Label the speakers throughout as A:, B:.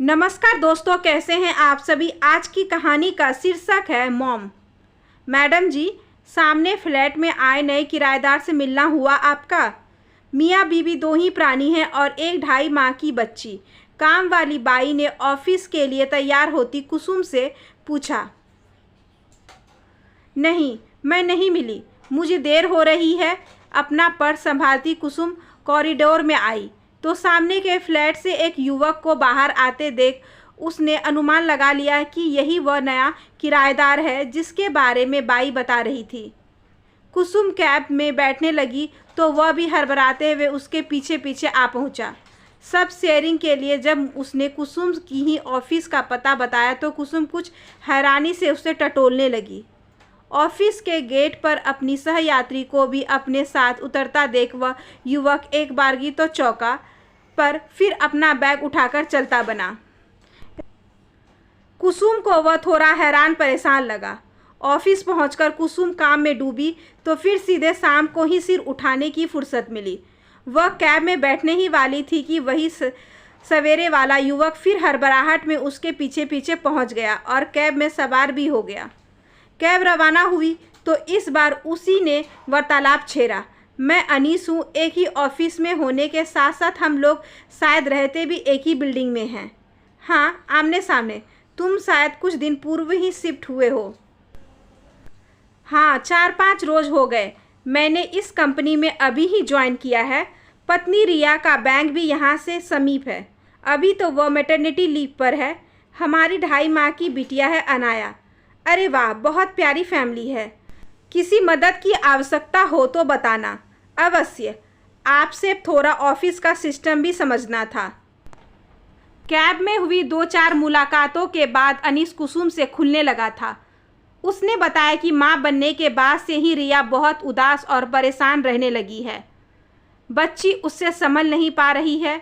A: नमस्कार दोस्तों, कैसे हैं आप सभी। आज की कहानी का शीर्षक है मॉम। मैडम जी, सामने फ्लैट में आए नए किराएदार से मिलना हुआ आपका। मियाँ बीवी दो ही प्राणी हैं और एक 2.5 माह की बच्ची। काम वाली बाई ने ऑफिस के लिए तैयार होती कुसुम से पूछा। नहीं, मैं नहीं मिली, मुझे देर हो रही है। अपना पर्स संभालती कुसुम कॉरिडोर में आई तो सामने के फ्लैट से एक युवक को बाहर आते देख उसने अनुमान लगा लिया कि यही वह नया किराएदार है जिसके बारे में बाई बता रही थी। कुसुम कैब में बैठने लगी तो वह भी हड़बड़ाते हुए उसके पीछे पीछे आ पहुंचा। सब शेयरिंग के लिए जब उसने कुसुम की ही ऑफिस का पता बताया तो कुसुम कुछ हैरानी से उसे टटोलने लगी। ऑफिस के गेट पर अपनी सहयात्री को भी अपने साथ उतरता देख वह युवक एक बारगी तो चौंका, पर फिर अपना बैग उठाकर चलता बना। कुसुम को वह थोड़ा हैरान परेशान लगा। ऑफिस पहुंचकर कुसुम काम में डूबी तो फिर सीधे शाम को ही सिर उठाने की फुर्सत मिली। वह कैब में बैठने ही वाली थी कि वही सवेरे वाला युवक फिर हड़बड़ाहट में उसके पीछे पीछे पहुंच गया और कैब में सवार भी हो गया। कैब रवाना हुई तो इस बार उसी ने वार्तालाप छेड़ा। मैं अनीस हूँ, एक ही ऑफिस में होने के साथ साथ हम लोग शायद रहते भी एक ही बिल्डिंग में हैं। हाँ, आमने सामने। तुम शायद कुछ दिन पूर्व ही शिफ्ट हुए हो। हाँ, 4-5 रोज हो गए। मैंने इस कंपनी में अभी ही ज्वाइन किया है। पत्नी रिया का बैंक भी यहाँ से समीप है। अभी तो वह मैटरनिटी लीव पर है। हमारी 2.5 माह की बिटिया है अनाया। अरे वाह, बहुत प्यारी फैमिली है। किसी मदद की आवश्यकता हो तो बताना। अवश्य। आपसे थोड़ा ऑफिस का सिस्टम भी समझना था। कैब में हुई 2-4 मुलाकातों के बाद अनीस कुसुम से खुलने लगा था। उसने बताया कि मां बनने के बाद से ही रिया बहुत उदास और परेशान रहने लगी है। बच्ची उससे संभल नहीं पा रही है।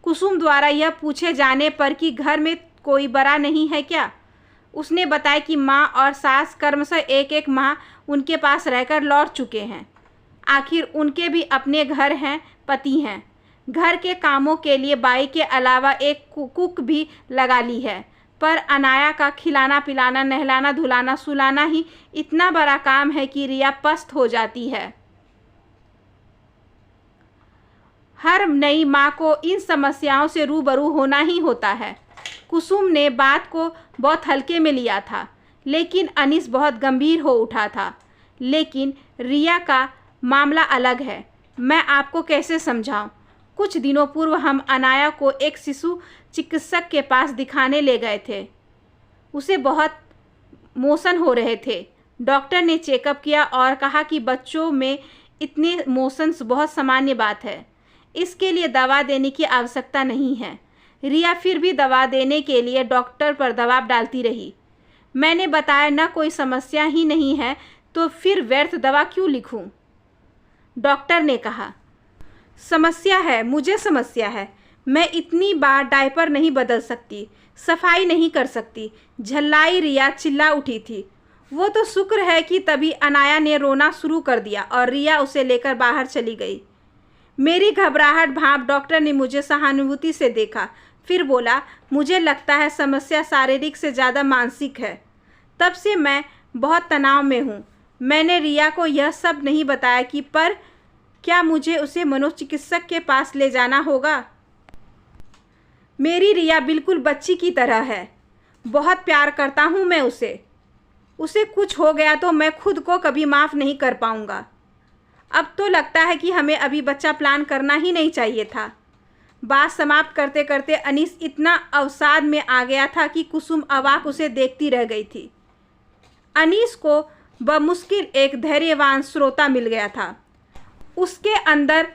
A: कुसुम द्वारा यह पूछे जाने पर कि घर में कोई बड़ा नहीं है क्या, उसने बताया कि माँ और सास क्रमशः 1-1 माह उनके पास रहकर लौट चुके हैं। आखिर उनके भी अपने घर हैं, पति हैं। घर के कामों के लिए बाई के अलावा एक कुक भी लगा ली है, पर अनाया का खिलाना पिलाना नहलाना धुलाना सुलाना ही इतना बड़ा काम है कि रिया पस्त हो जाती है। हर नई माँ को इन समस्याओं से रूबरू होना ही होता है। कुसुम ने बात को बहुत हल्के में लिया था, लेकिन अनीस बहुत गंभीर हो उठा था। लेकिन रिया का मामला अलग है। मैं आपको कैसे समझाऊं? कुछ दिनों पूर्व हम अनाया को एक शिशु चिकित्सक के पास दिखाने ले गए थे। उसे बहुत मोशन हो रहे थे। डॉक्टर ने चेकअप किया और कहा कि बच्चों में इतने मोशंस बहुत सामान्य बात है। इसके लिए दवा देने की आवश्यकता नहीं है। रिया फिर भी दवा देने के लिए डॉक्टर पर दबाव डालती रही। मैंने बताया न कोई समस्या ही नहीं है तो फिर व्यर्थ दवा क्यों लिखूं? डॉक्टर ने कहा, समस्या है, मुझे समस्या है। मैं इतनी बार डायपर नहीं बदल सकती, सफाई नहीं कर सकती। झल्लाई रिया चिल्ला उठी थी। वो तो शुक्र है कि तभी अनाया ने रोना शुरू कर दिया और रिया उसे लेकर बाहर चली गई। मेरी घबराहट भांप डॉक्टर ने मुझे सहानुभूति से देखा, फिर बोला, मुझे लगता है समस्या शारीरिक से ज़्यादा मानसिक है। तब से मैं बहुत तनाव में हूँ। मैंने रिया को यह सब नहीं बताया कि पर क्या मुझे उसे मनोचिकित्सक के पास ले जाना होगा? मेरी रिया बिल्कुल बच्ची की तरह है। बहुत प्यार करता हूँ मैं उसे। उसे कुछ हो गया तो मैं खुद को कभी माफ़ नहीं कर पाऊँगा। अब तो लगता है कि हमें अभी बच्चा प्लान करना ही नहीं चाहिए था। बात समाप्त करते करते अनीस इतना अवसाद में आ गया था कि कुसुम अवाक उसे देखती रह गई थी। अनीस को बमुश्किल एक धैर्यवान श्रोता मिल गया था। उसके अंदर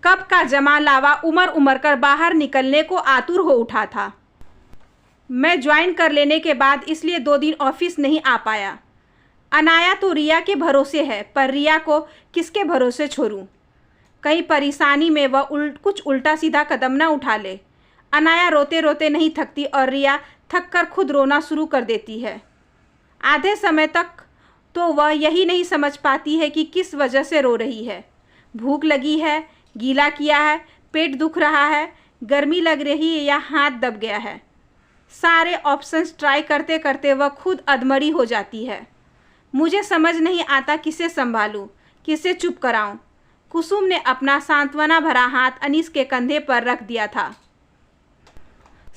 A: कब का जमा लावा उमड़ उमड़ कर बाहर निकलने को आतुर हो उठा था। मैं ज्वाइन कर लेने के बाद इसलिए 2 दिन ऑफिस नहीं आ पाया। अनाया तो रिया के भरोसे है, पर रिया को किसके भरोसे छोड़ूं? कहीं परेशानी में वह कुछ उल्टा सीधा कदम न उठा ले। अनाया रोते रोते नहीं थकती और रिया थक कर खुद रोना शुरू कर देती है। आधे समय तक तो वह यही नहीं समझ पाती है कि किस वजह से रो रही है। भूख लगी है, गीला किया है, पेट दुख रहा है, गर्मी लग रही है या हाथ दब गया है। सारे ऑप्शंस ट्राई करते करते वह खुद अधमरी हो जाती है। मुझे समझ नहीं आता किसे संभालूं, किसे चुप कराऊं। कुसुम ने अपना सांत्वना भरा हाथ अनीस के कंधे पर रख दिया था।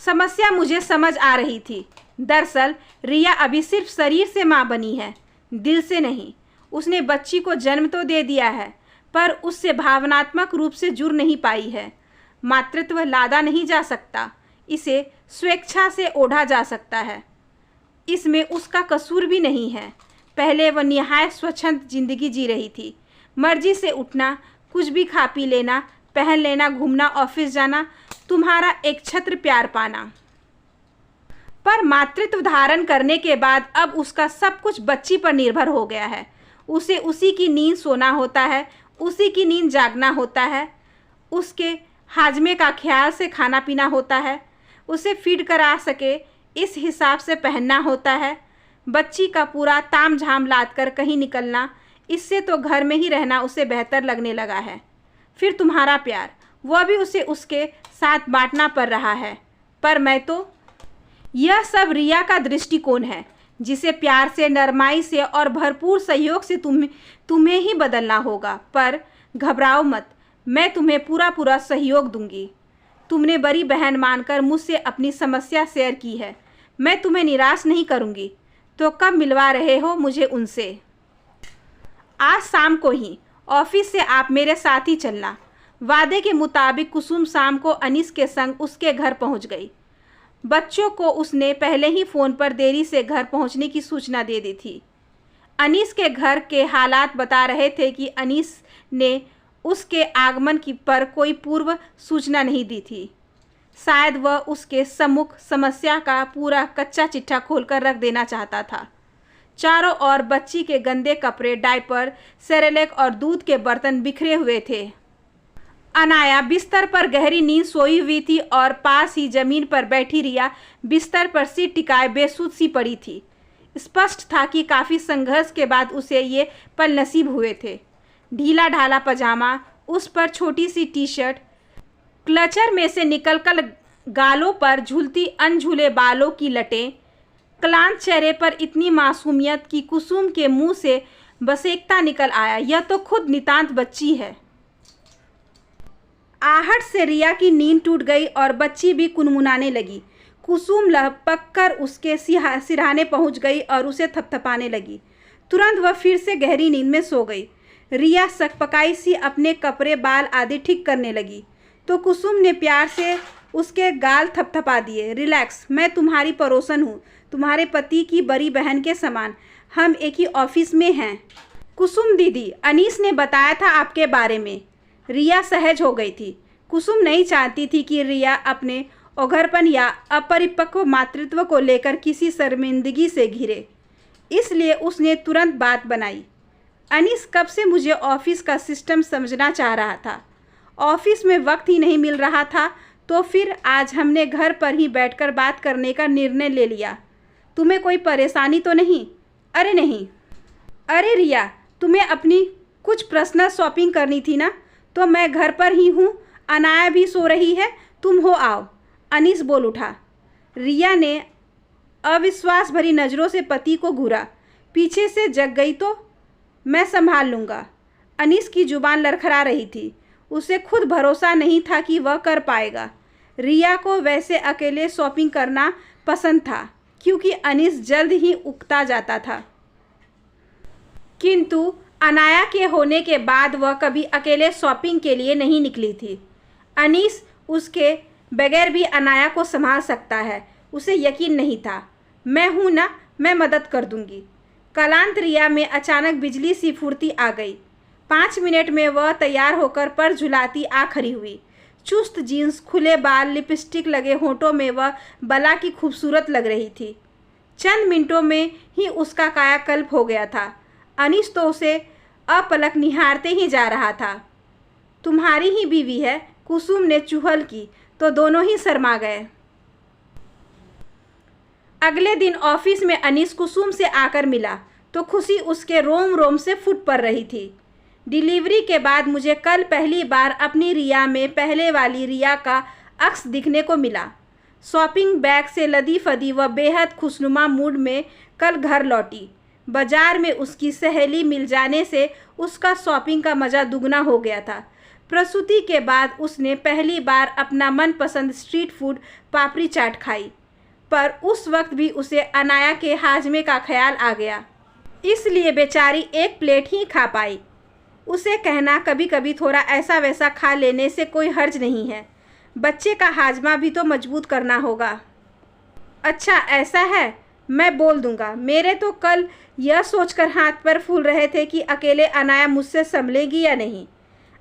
A: समस्या मुझे समझ आ रही थी। दरअसल रिया अभी सिर्फ शरीर से माँ बनी है, दिल से नहीं। उसने बच्ची को जन्म तो दे दिया है, पर उससे भावनात्मक रूप से जुड़ नहीं पाई है। मातृत्व लादा नहीं जा सकता, इसे स्वेच्छा से ओढ़ा जा सकता है। इसमें उसका कसूर भी नहीं है। पहले वह निहायत स्वच्छंद जिंदगी जी रही थी। मर्जी से उठना, कुछ भी खा पी लेना, पहन लेना, घूमना, ऑफिस जाना, तुम्हारा एक छत्र प्यार पाना। पर मातृत्व धारण करने के बाद अब उसका सब कुछ बच्ची पर निर्भर हो गया है। उसे उसी की नींद सोना होता है, उसी की नींद जागना होता है, उसके हाजमे का ख्याल से खाना पीना होता है, उसे फीड करा सके इस हिसाब से पहनना होता है। बच्ची का पूरा ताम झाम लाद कर कहीं निकलना, इससे तो घर में ही रहना उसे बेहतर लगने लगा है। फिर तुम्हारा प्यार, वह भी उसे उसके साथ बांटना पड़ रहा है। पर मैं तो, यह सब रिया का दृष्टिकोण है, जिसे प्यार से, नरमाई से और भरपूर सहयोग से तुम्हें ही बदलना होगा। पर घबराओ मत, मैं तुम्हें पूरा पूरा सहयोग दूंगी। तुमने बड़ी बहन मानकर मुझसे अपनी समस्या शेयर की है, मैं तुम्हें निराश नहीं करूंगी। तो कब मिलवा रहे हो मुझे उनसे? आज शाम को ही। ऑफिस से आप मेरे साथ ही चलना। वादे के मुताबिक कुसुम शाम को अनीस के संग उसके घर पहुंच गई। बच्चों को उसने पहले ही फ़ोन पर देरी से घर पहुंचने की सूचना दे दी थी। अनीस के घर के हालात बता रहे थे कि अनीस ने उसके आगमन की पर कोई पूर्व सूचना नहीं दी थी। शायद वह उसके सम्मुख समस्या का पूरा कच्चा चिट्ठा खोलकर रख देना चाहता था। चारों ओर बच्ची के गंदे कपड़े, डायपर, सेरेलैक और दूध के बर्तन बिखरे हुए थे। अनाया बिस्तर पर गहरी नींद सोई हुई थी और पास ही जमीन पर बैठी रिया बिस्तर पर सिर टिकाए बेसुध सी पड़ी थी। स्पष्ट था कि काफ़ी संघर्ष के बाद उसे ये पल नसीब हुए थे। ढीला ढाला पजामा, उस पर छोटी सी टी शर्ट, क्लचर में से निकलकर गालों पर झूलती अनझूले बालों की लटें, क्लांत चेहरे पर इतनी मासूमियत कि कुसुम के मुंह से बसेकता निकल आया, यह तो खुद नितांत बच्ची है। आहट से रिया की नींद टूट गई और बच्ची भी कुनमुनाने लगी। कुसुम लपक कर उसके सिरहाने पहुंच गई और उसे थपथपाने लगी। तुरंत वह फिर से गहरी नींद में सो गई। रिया सकपकाई सी अपने कपड़े, बाल आदि ठीक करने लगी तो कुसुम ने प्यार से उसके गाल थपथपा दिए। रिलैक्स, मैं तुम्हारी पड़ोसन हूँ, तुम्हारे पति की बड़ी बहन के समान। हम एक ही ऑफिस में हैं। कुसुम दीदी, अनीस ने बताया था आपके बारे में। रिया सहज हो गई थी। कुसुम नहीं चाहती थी कि रिया अपने ओघरपन या अपरिपक्व मातृत्व को लेकर किसी शर्मिंदगी से घिरे, इसलिए उसने तुरंत बात बनाई। अनीस कब से मुझे ऑफिस का सिस्टम समझना चाह रहा था। ऑफिस में वक्त ही नहीं मिल रहा था, तो फिर आज हमने घर पर ही बैठकर बात करने का निर्णय ले लिया। तुम्हें कोई परेशानी तो नहीं? अरे नहीं। अरे रिया, तुम्हें अपनी कुछ पर्सनल शॉपिंग करनी थी ना, तो मैं घर पर ही हूँ। अनाया भी सो रही है, तुम हो आओ। अनीस बोल उठा। रिया ने अविश्वास भरी नज़रों से पति को घूरा। पीछे से जग गई तो मैं संभाल लूँगा। अनीस की जुबान लड़खड़ा रही थी। उसे खुद भरोसा नहीं था कि वह कर पाएगा। रिया को वैसे अकेले शॉपिंग करना पसंद था, क्योंकि अनीस जल्द ही उकता जाता था। किंतु अनाया के होने के बाद वह कभी अकेले शॉपिंग के लिए नहीं निकली थी। अनीस उसके बगैर भी अनाया को संभाल सकता है, उसे यकीन नहीं था। मैं हूँ ना, मैं मदद कर दूंगी। कलांत रिया में अचानक बिजली सी फुर्ती आ गई। 5 मिनट में वह तैयार होकर पर झुलाती आ खड़ी हुई। चुस्त जीन्स, खुले बाल, लिपस्टिक लगे होठों में वह बला की खूबसूरत लग रही थी। चंद मिनटों में ही उसका कायाकल्प हो गया था। अनीस तो उसे अपलक निहारते ही जा रहा था। तुम्हारी ही बीवी है, कुसुम ने चुहल की तो दोनों ही शर्मा गए। अगले दिन ऑफिस में अनीस कुसुम से आकर मिला तो खुशी उसके रोम रोम से फूट पड़ रही थी। डिलीवरी के बाद मुझे कल पहली बार अपनी रिया में पहले वाली रिया का अक्स दिखने को मिला। शॉपिंग बैग से लदी फदी व बेहद खुशनुमा मूड में कल घर लौटी। बाजार में उसकी सहेली मिल जाने से उसका शॉपिंग का मज़ा दुगना हो गया था। प्रसूति के बाद उसने पहली बार अपना मनपसंद स्ट्रीट फूड पापड़ी चाट खाई, पर उस वक्त भी उसे अनाया के हाजमे का ख्याल आ गया, इसलिए बेचारी एक प्लेट ही खा पाई। उसे कहना कभी कभी थोड़ा ऐसा वैसा खा लेने से कोई हर्ज नहीं है, बच्चे का हाजमा भी तो मजबूत करना होगा। अच्छा ऐसा है, मैं बोल दूंगा। मेरे तो कल यह सोचकर हाथ पर फूल रहे थे कि अकेले अनाया मुझसे संभलेगी या नहीं।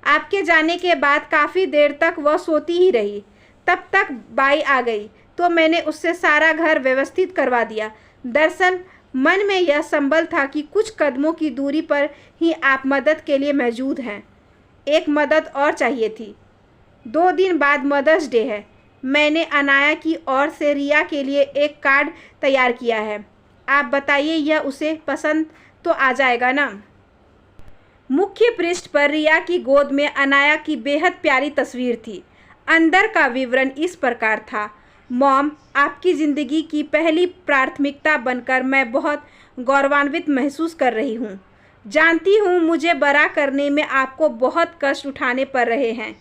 A: आपके जाने के बाद काफ़ी देर तक वह सोती ही रही। तब तक बाई आ गई तो मैंने उससे सारा घर व्यवस्थित करवा दिया। दरअसल मन में यह संबल था कि कुछ कदमों की दूरी पर ही आप मदद के लिए मौजूद हैं। एक मदद और चाहिए थी। 2 दिन बाद मदर्स डे है। मैंने अनाया की ओर से रिया के लिए एक कार्ड तैयार किया है। आप बताइए, यह उसे पसंद तो आ जाएगा ना? मुख्य पृष्ठ पर रिया की गोद में अनाया की बेहद प्यारी तस्वीर थी। अंदर का विवरण इस प्रकार था। मॉम, आपकी ज़िंदगी की पहली प्राथमिकता बनकर मैं बहुत गौरवान्वित महसूस कर रही हूँ। जानती हूँ मुझे बड़ा करने में आपको बहुत कष्ट उठाने पड़ रहे हैं,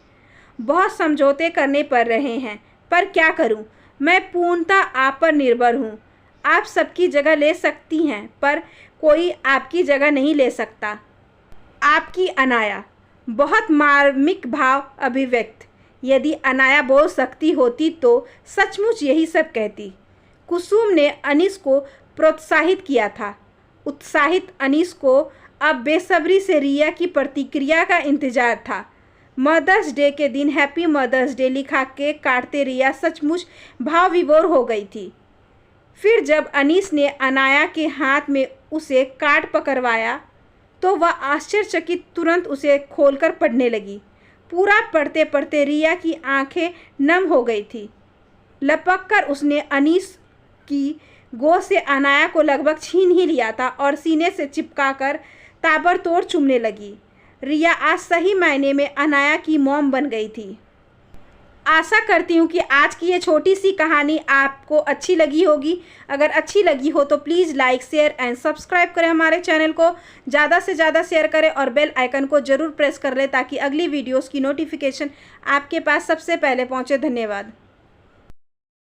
A: बहुत समझौते करने पड़ रहे हैं, पर क्या करूँ, मैं पूर्णतः आप पर निर्भर हूँ। आप सबकी जगह ले सकती हैं, पर कोई आपकी जगह नहीं ले सकता। आपकी अनाया। बहुत मार्मिक भाव अभिव्यक्त। यदि अनाया बोल सकती होती तो सचमुच यही सब कहती। कुसुम ने अनीस को प्रोत्साहित किया था। उत्साहित अनीस को अब बेसब्री से रिया की प्रतिक्रिया का इंतजार था। मदर्स डे के दिन हैप्पी मदर्स डे लिखा केक काटते रिया सचमुच भाव विभोर हो गई थी। फिर जब अनीस ने अनाया के हाथ में उसे कार्ड पकड़वाया तो वह आश्चर्यचकित तुरंत उसे खोलकर पढ़ने लगी। पूरा पढ़ते पढ़ते रिया की आंखें नम हो गई थी। लपककर उसने अनीस की गोद से अनाया को लगभग छीन ही लिया था और सीने से चिपकाकर ताबड़तोड़ चूमने लगी। रिया आज सही मायने में अनाया की मॉम बन गई थी। आशा करती हूँ कि आज की ये छोटी सी कहानी आपको अच्छी लगी होगी। अगर अच्छी लगी हो तो please like, share and subscribe करें हमारे चैनल को। ज़्यादा से ज़्यादा शेयर करें और बेल आइकन को ज़रूर प्रेस कर लें ताकि अगली वीडियोस की नोटिफिकेशन आपके पास सबसे पहले पहुँचे। धन्यवाद।